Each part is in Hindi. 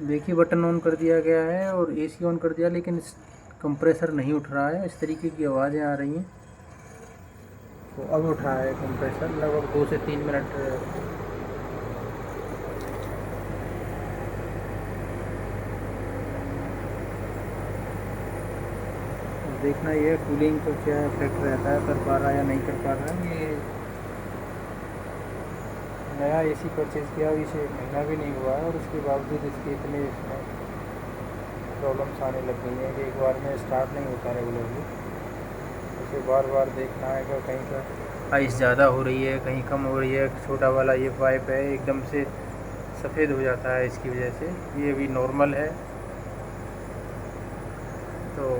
देखिए बटन ऑन कर दिया गया है और एसी ऑन कर दिया, लेकिन कंप्रेसर नहीं उठ रहा है। इस तरीके की आवाज़ें आ रही हैं। तो अब उठ रहा है कंप्रेसर, लगभग 2 से 3 मिनट। देखना ये कूलिंग को क्या इफेक्ट रहता है, कर पा रहा है या नहीं कर पा रहा है। ये नया एसी परचेज़ किया, अभी इसे 1 महीना भी नहीं हुआ है और उसके बावजूद इसके इतने इसमें प्रॉब्लम्स आने लग गई हैं कि एक बार में स्टार्ट नहीं होता रेगुलरली। उसे बार बार देखना है कि कहीं का आइस ज़्यादा हो रही है, कहीं कम हो रही है। छोटा वाला ये पाइप है, एकदम से सफ़ेद हो जाता है इसकी वजह से। ये अभी नॉर्मल है। तो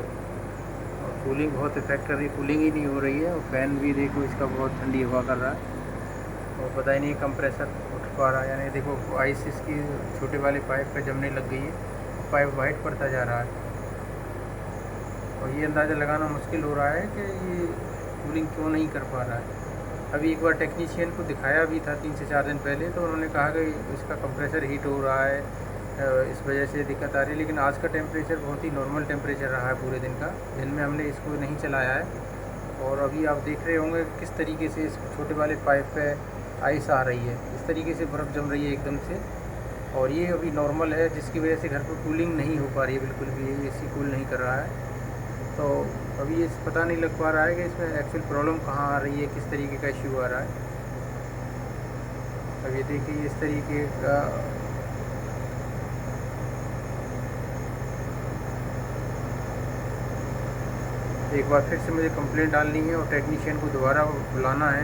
कूलिंग बहुत इफेक्ट कर रही है, कूलिंग ही नहीं हो रही है। और फ़ैन भी देखो इसका बहुत ठंडी हवा कर रहा है और पता ही नहीं कंप्रेसर उठ पा रहा है या नहीं। देखो आइस इसकी छोटे वाले पाइप पे जमने लग गई है, पाइप वाइट पड़ता जा रहा है। और ये अंदाज़ा लगाना मुश्किल हो रहा है कि ये कूलिंग क्यों नहीं कर पा रहा है। अभी एक बार टेक्नीशियन को दिखाया भी था 3 से 4 दिन पहले, तो उन्होंने कहा कि इसका कंप्रेसर हीट हो रहा है, इस वजह से दिक्कत आ रही है। लेकिन आज का टेम्परेचर बहुत ही नॉर्मल टेम्परेचर रहा है पूरे दिन का। दिन में हमने इसको नहीं चलाया है। और अभी आप देख रहे होंगे किस तरीके से इस छोटे वाले पाइप पे आइस आ रही है, इस तरीके से बर्फ़ जम रही है एकदम से। और ये अभी नॉर्मल है, जिसकी वजह से घर पर कूलिंग नहीं हो पा रही है, बिल्कुल भी एसी कूल नहीं कर रहा है। तो अभी ये पता नहीं लग पा रहा है कि इसमें एक्चुअल प्रॉब्लम कहाँ आ रही है, किस तरीके का इश्यू आ रहा है। अब ये देखिए इस तरीके का एक बार फिर से मुझे कंप्लेंट डालनी है और टेक्नीशियन को दोबारा बुलाना है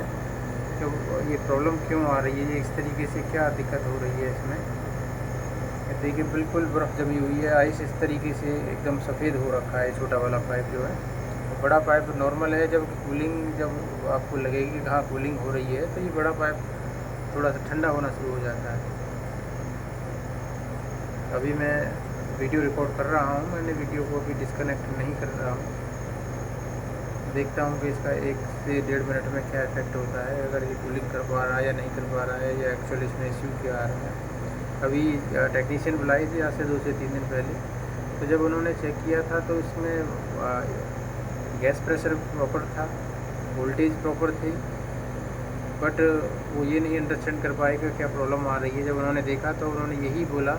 कि ये प्रॉब्लम क्यों आ रही है, ये इस तरीके से क्या दिक्कत हो रही है इसमें। देखिए बिल्कुल बर्फ़ जमी हुई है, आइस इस तरीके से एकदम सफ़ेद हो रखा है छोटा वाला पाइप जो है। बड़ा पाइप नॉर्मल है, जब कूलिंग जब आपको लगेगी कि हाँ कूलिंग हो रही है, तो ये बड़ा पाइप थोड़ा सा ठंडा होना शुरू हो जाता है। अभी मैं वीडियो रिकॉर्ड कर रहा हूँ, मैंने वीडियो को अभी डिस्कनेक्ट नहीं कर रहा हूँ। देखता हूँ कि इसका 1 से 1.5 मिनट में क्या इफ़ेक्ट होता है, अगर ये कूलिंग कर पा रहा है या नहीं कर पा रहा है, या एक्चुअल इसमें इश्यू क्या आ रहा है। अभी टेक्नीशियन बुलाई थी आज से 2 से 3 दिन पहले, तो जब उन्होंने चेक किया था तो इसमें गैस प्रेशर प्रॉपर था, वोल्टेज प्रॉपर थी, बट वो ये नहीं अंडरस्टैंड कर पाए कि क्या प्रॉब्लम आ रही है। जब उन्होंने देखा तो उन्होंने यही बोला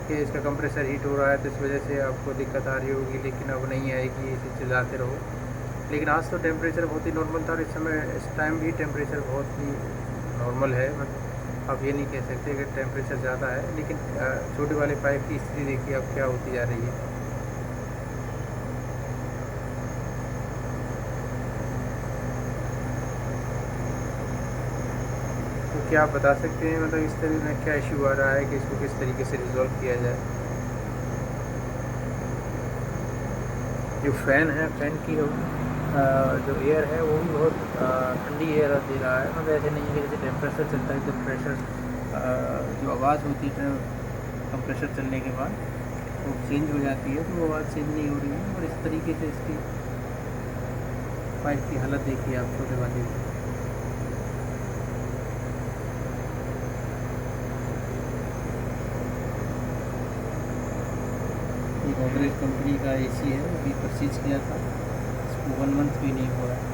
कि इसका कंप्रेसर हीट हो रहा है, तो इस वजह से आपको दिक्कत आ रही होगी, लेकिन अब नहीं आएगी, इसे चलाते रहो। लेकिन आज तो टेम्परेचर बहुत ही नॉर्मल था और इस टाइम भी टेम्परेचर बहुत ही नॉर्मल है। मतलब आप ये नहीं कह सकते कि टेम्परेचर ज़्यादा है। लेकिन छोटे वाले पाइप की स्थिति देखिए अब क्या होती जा रही है। तो क्या आप बता सकते हैं मतलब इस तरह में क्या इशू आ रहा है कि इसको किस तरीके से रिज़ॉल्व किया जाए। जो फ़ैन है, फ़ैन की जो एयर है वो भी बहुत ठंडी एयर दे रहा है। मतलब ऐसे नहीं है कि जैसे टेम्परेचर चलता है तो प्रेशर जो आवाज़ होती है कंप्रेसर चलने के बाद वो चेंज हो जाती है, तो वो आवाज़ चेंज नहीं हो रही है। और इस तरीके से इसकी पाइप की हालत देखिए आप छोटे वाले की। ये गोदरेज कंपनी का एसी है, अभी परचेज किया था, इसको 1 मंथ भी नहीं हुआ है।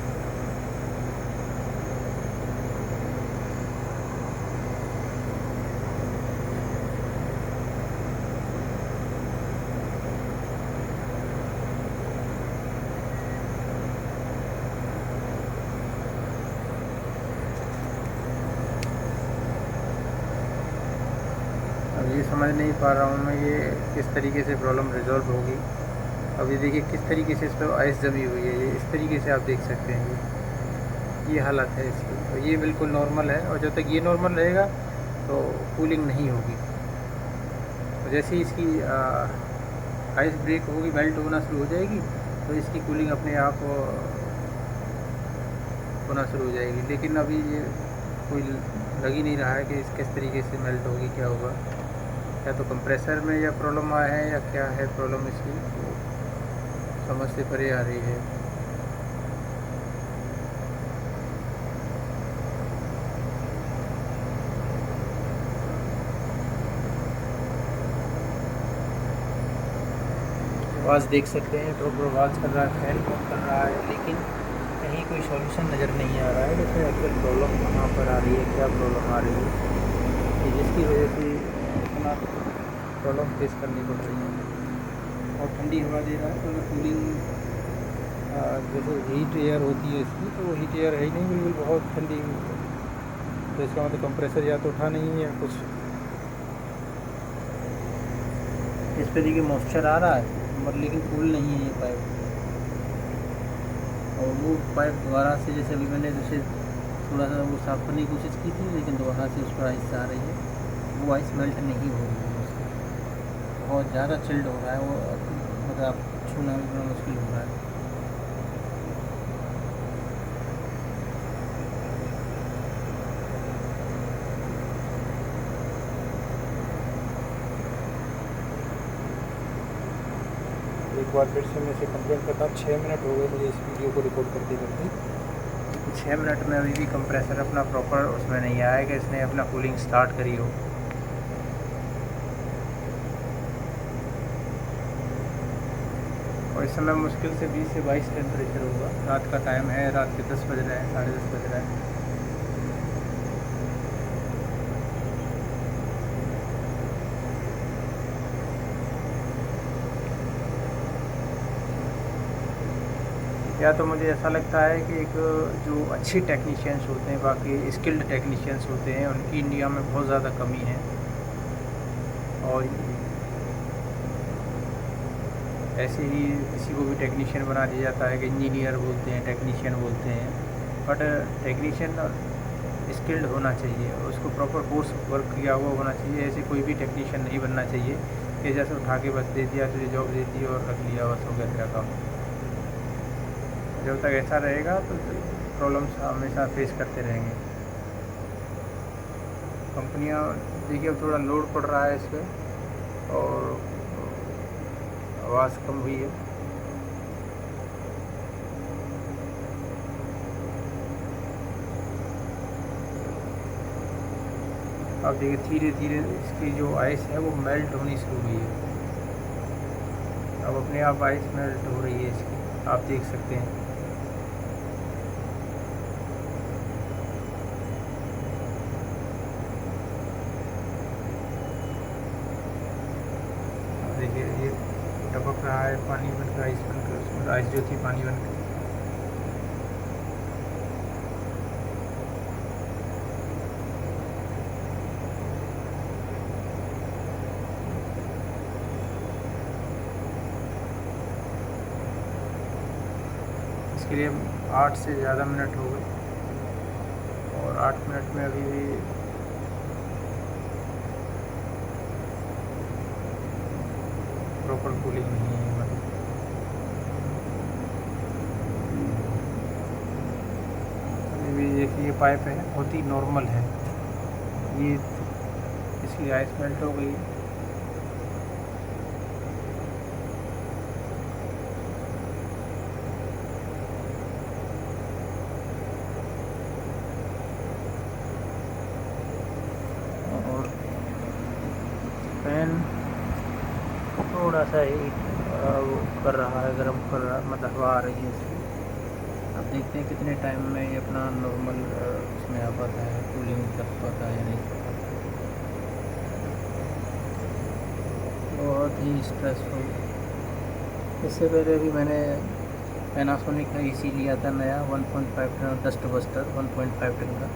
अब ये समझ नहीं पा रहा हूँ मैं ये किस तरीके से प्रॉब्लम रिजॉल्व होगी। अब ये देखिए किस तरीके से इस पर आइस जमी हुई है, ये इस तरीके से आप देख सकते हैं। ये हालत है इसकी, तो ये बिल्कुल नॉर्मल है। और जब तक ये नॉर्मल रहेगा तो कूलिंग नहीं होगी। तो जैसे ही इसकी आइस ब्रेक होगी, मेल्ट होना शुरू हो जाएगी, तो इसकी कूलिंग अपने आप होना शुरू हो जाएगी। लेकिन अभी ये कोई लग ही नहीं रहा है कि किस तरीके से मेल्ट होगी, क्या होगा। या तो कंप्रेसर में या प्रॉब्लम आया है या क्या है प्रॉब्लम इसकी, तो समझ से परे आ रही है। आवाज़ देख सकते हैं, प्रॉपर आवाज़ कर रहा है, फैन पम्प कर रहा है, लेकिन कहीं कोई सॉल्यूशन नज़र नहीं आ रहा है। इसमें एक्चुअल प्रॉब्लम कहाँ पर आ रही है, क्या प्रॉब्लम आ रही है कि जिसकी वजह से इतना प्रॉब्लम फेस करनी पड़ रही है। और ठंडी हवा दे रहा है तो कूलिंग जैसे हीट एयर होती है इसकी, तो वो हीट एयर है ही नहीं, बिल्कुल बहुत ठंडी। तो इसका मतलब कंप्रेसर या तो उठा नहीं है या कुछ। इस पर देखिए मॉइस्चर आ रहा है मगर लेकिन कूल नहीं है ये पाइप। और वो पाइप दोबारा से, जैसे अभी मैंने जैसे थोड़ा सा वो साफ़ करने की कोशिश की थी, लेकिन दोबारा से उस पर आइस आ रही है, वो आइस मेल्ट नहीं हो रही है उसमें, बहुत ज़्यादा चिल्ड हो रहा है वो, मतलब आप छूना भी बड़ा मुश्किल हो रहा है। एक बार फिर से मैं इसे कंप्लेंट करता हूँ। 6 मिनट हो गए मुझे इस वीडियो को रिकॉर्ड करते करते। 6 मिनट में अभी भी कंप्रेसर अपना प्रॉपर उसमें नहीं आया कि इसने अपना कूलिंग स्टार्ट करी हो। और इस समय मुश्किल से 20 से 22 टेम्परेचर होगा। रात का टाइम है, रात के 10 बज रहे हैं, 10:30 बज रहे हैं। या तो मुझे ऐसा लगता है कि एक जो अच्छी टेक्नीशियंस होते हैं, बाकी स्किल्ड टेक्नीशियंस होते हैं, उनकी इंडिया में बहुत ज़्यादा कमी है। और ऐसे ही किसी को भी टेक्नीशियन बना दिया जाता है कि इंजीनियर बोलते हैं, टेक्नीशियन बोलते हैं, बट टेक्नीशियन स्किल्ड होना चाहिए, उसको प्रॉपर कोर्स वर्क किया हुआ होना चाहिए। ऐसे कोई भी टेक्नीशियन नहीं बनना चाहिए कि जैसे उठा के बस दे दिया, तुझे जॉब दे दी और रख लिया, बस हो गया तेरा काम। जब तक ऐसा रहेगा तो प्रॉब्लम्स हमेशा फेस करते रहेंगे। कंपनियां देखिए अब थोड़ा लोड पड़ रहा है इस पर और आवाज़ कम हुई है। अब देखिए धीरे धीरे इसकी जो आइस है वो मेल्ट होनी शुरू हुई है। अब अपने आप आइस मेल्ट हो रही है इसकी, आप देख सकते हैं। देखिए ये टपक रहा है पानी बनकर, आइस बनकर, उसमें आइस जो थी पानी बनकर। इसके लिए 8 से ज़्यादा मिनट हो गए और 8 मिनट में अभी भी प्रॉपर कूलिंग नहीं है। मतलब अभी भी देखिए ये पाइप है बहुत ही नॉर्मल है, ये इसकी आइस मेल्ट हो गई। और फैन थोड़ा सा हीट वो कर रहा है, गर्म कर रहा, मतलब हवा आ रही है इसकी। अब देखते हैं कितने टाइम में ये अपना नॉर्मल उसमें आ पाता है, कूलिंग कर पाता है या नहीं कर पाता। बहुत ही स्ट्रेसफुल। इससे पहले भी मैंने पैनासोनिक का एसी लिया था नया 1.5 टन डस्ट बस्टर 1.5 टन का,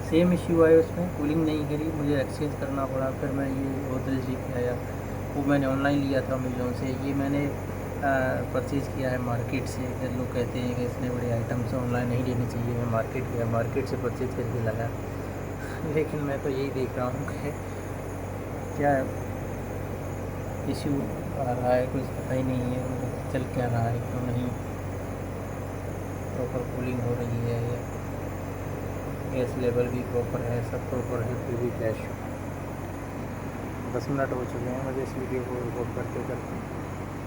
सेम इश्यू आया उसमें, कूलिंग नहीं करी, मुझे एक्सचेंज करना पड़ा। फिर मैं ये गोदरेज लेके आया, वो मैंने ऑनलाइन लिया था अमेज़ोन से। ये मैंने परचेज़ किया है मार्केट से। लोग कहते हैं कि इतने बड़े आइटम्स ऑनलाइन नहीं लेने चाहिए, मैं मार्केट गया, मार्केट से परचेज़ करके लाया। लेकिन मैं तो यही देख रहा हूँ कि क्या इशू आ रहा है, कुछ पता ही नहीं है, मतलब चल क्या रहा है, क्यों नहीं प्रॉपर कूलिंग हो रही है, या गैस लेवल भी प्रॉपर है, सब प्रॉपर है, फिर भी क्या इशू। 10 मिनट हो चुके हैं मुझे इस वीडियो को रिकॉर्ड करते करते,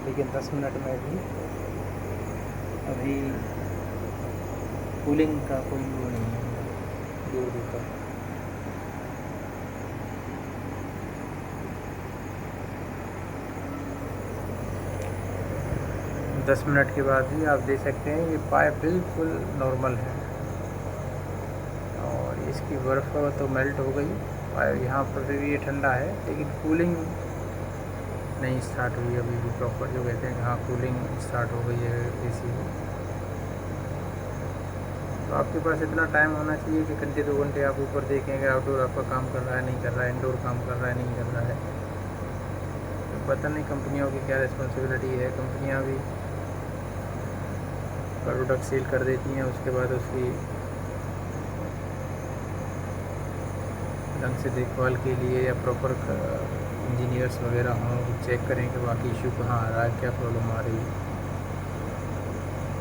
लेकिन 10 मिनट में भी अभी कूलिंग का कोई वो नहीं है, दूर दूर तक। 10 मिनट के बाद भी आप देख सकते हैं ये पाइप बिल्कुल नॉर्मल है और इसकी बर्फ़ तो मेल्ट हो गई। पाइप यहाँ पर भी ये ठंडा है लेकिन कूलिंग नहीं स्टार्ट हुई अभी भी प्रॉपर, जो कहते हैं कि हाँ कूलिंग स्टार्ट हो गई है एसी में। तो आपके पास इतना टाइम होना चाहिए कि घंटे 2 घंटे आप ऊपर देखेंगे आउटडोर आपका काम कर रहा है नहीं कर रहा है, इंडोर काम कर रहा है नहीं कर रहा है। तो पता नहीं कंपनियों की क्या रिस्पॉन्सिबिलिटी है। कंपनियां भी प्रोडक्ट सेल कर देती हैं, उसके बाद उसकी ढंग से देखभाल के लिए या प्रॉपर इंजीनियर्स वगैरह हों चेक करें कि बाकी इशू कहाँ आ रहा है, क्या प्रॉब्लम आ रही है।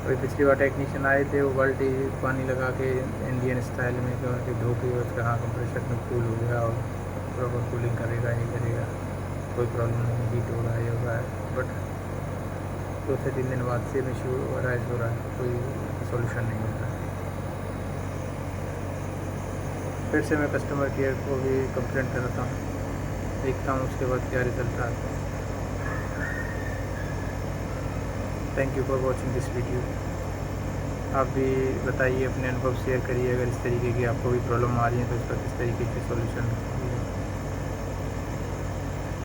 अभी पिछली बार टेक्नीशियन आए थे, वो बाल्टी पानी लगा के इंडियन स्टाइल में धो के उसका हाँ कंप्रेसर में कूल हो गया और प्रॉपर कूलिंग करेगा ये करेगा, कोई प्रॉब्लम नहीं, हीट हो रहा है ये हो रहा है। बट 2 से 3 दिन बाद सेम इशू राइज हो रहा है, कोई सॉल्यूशन नहीं होता है। फिर से मैं कस्टमर केयर को भी कंप्लेंट करता हूँ, देखता हूँ उसके बाद क्या रिजल्ट आता है। Thank you for watching this video. आप भी बताइए, अपने अनुभव शेयर करिए। अगर इस तरीके की आपको भी प्रॉब्लम आ रही है तो उसका किस तरीके से सॉल्यूशन